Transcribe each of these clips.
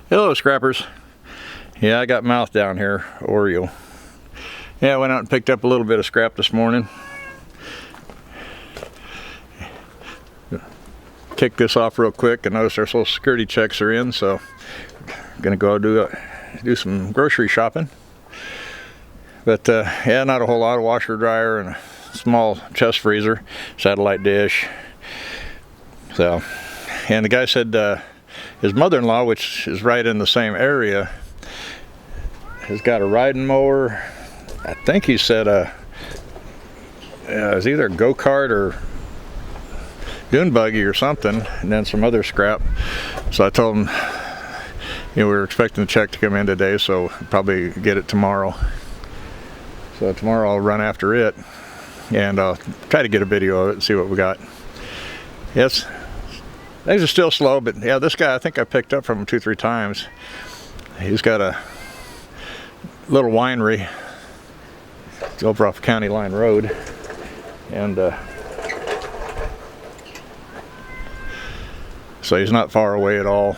Hello, scrappers. Yeah, I got mouth down here, Oreo. Yeah, I went out and picked up a little bit of scrap this morning. Kick this off real quick. I noticed our social security checks are in, so I'm gonna go do some grocery shopping. But yeah, not a whole lot. Of washer, dryer, and a small chest freezer, satellite dish. So, and the guy said his mother-in-law, which is right in the same area, has got a riding mower. I think he said it's either a go-kart or dune buggy or something, and then some other scrap. So I told him, we were expecting the check to come in today, so probably get it tomorrow. So tomorrow I'll run after it and try to get a video of it and see what we got. Yes, things are still slow, but yeah, this guy, I think I picked up from him 2-3 times. He's got a little winery over off County Line Road, and so he's not far away at all,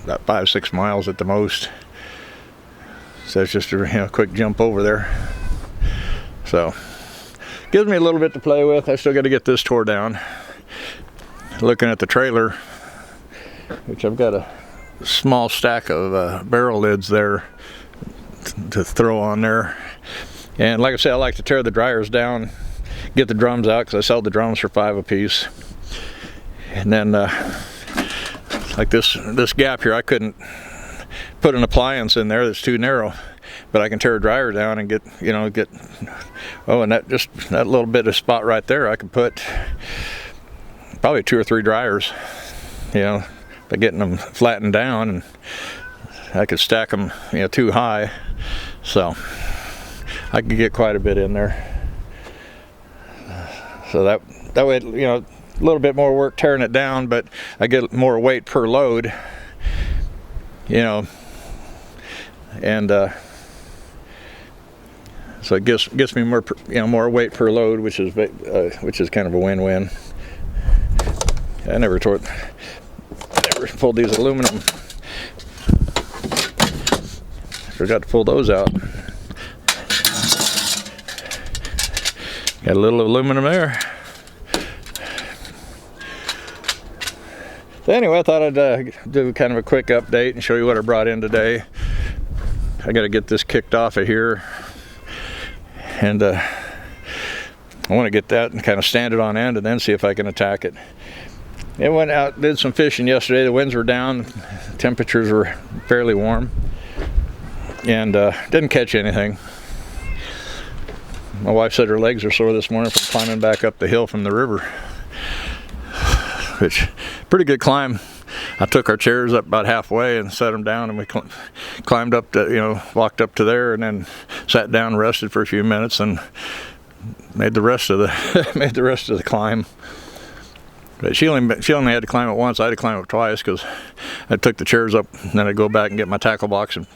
about 5-6 miles at the most. So it's just a quick jump over there. So gives me a little bit to play with. I still got to get this tore down. Looking at the trailer, which I've got a small stack of barrel lids there to throw on there. And like I said, I like to tear the dryers down, get the drums out, because I sell the drums for $5 a piece. And then like this gap here, I couldn't put an appliance in there that's too narrow, but I can tear a dryer down and get and that little bit of spot right there, I could put probably 2 or 3 dryers, by getting them flattened down, and I could stack them too high, so I could get quite a bit in there. So that way, a little bit more work tearing it down, but I get more weight per load, and so it gets me more more weight per load, which is kind of a win-win. I never pulled these aluminum. Forgot to pull those out. Got a little aluminum there. So anyway, I thought I'd do kind of a quick update and show you what I brought in today. I got to get this kicked off of here, and I want to get that and kind of stand it on end and then see if I can attack it. It went out, did some fishing yesterday. The winds were down, temperatures were fairly warm, and didn't catch anything. My wife said her legs are sore this morning from climbing back up the hill from the river, which pretty good climb. I took our chairs up about halfway and set them down, and we climbed up to, walked up to there, and then sat down, rested for a few minutes, and made the rest of the climb. But she only had to climb it once. I had to climb it twice, because I took the chairs up, and then I'd go back and get my tackle box and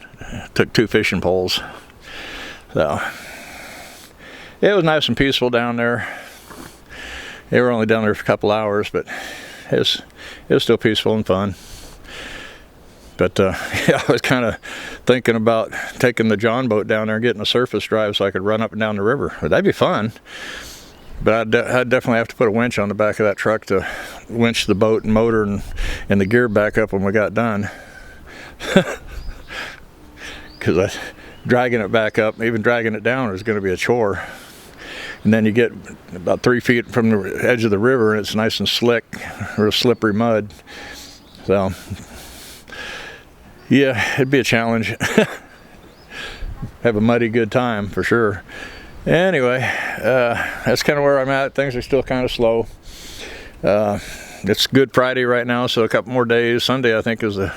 took 2 fishing poles. So it was nice and peaceful down there. They were only down there for a couple hours, but it was still peaceful and fun. But yeah, I was kind of thinking about taking the John boat down there and getting a surface drive so I could run up and down the river. But that'd be fun. But I'd definitely have to put a winch on the back of that truck to winch the boat and motor and the gear back up when we got done. Because dragging it back up, even dragging it down, is going to be a chore. And then you get about 3 feet from the edge of the river, and it's nice and slick, real slippery mud. So yeah, it'd be a challenge. Have a muddy good time for sure. Anyway, that's kind of where I'm at. Things are still kind of slow. It's Good Friday right now, so a couple more days. Sunday, I think, is the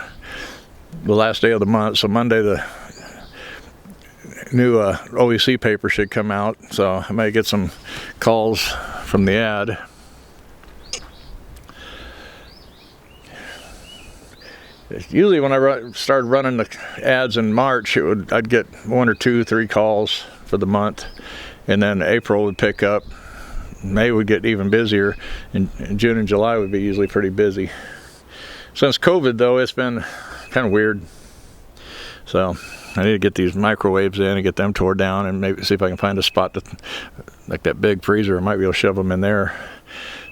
last day of the month. So Monday, the new OEC paper should come out. So I may get some calls from the ad. Usually when I started running the ads in March, I'd get 1 or 2, 3 calls for the month, and then April would pick up. May would get even busier, and June and July would be usually pretty busy. Since COVID, though, it's been kind of weird. So I need to get these microwaves in and get them tore down, and maybe see if I can find a spot to, like that big freezer, I might be able to shove them in there.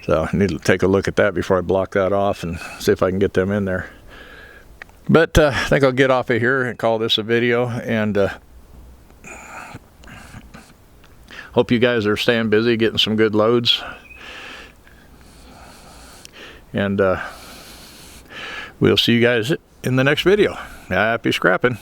So I need to take a look at that before I block that off and see if I can get them in there. But I think I'll get off of here and call this a video, and hope you guys are staying busy, getting some good loads. And we'll see you guys in the next video. Happy scrapping.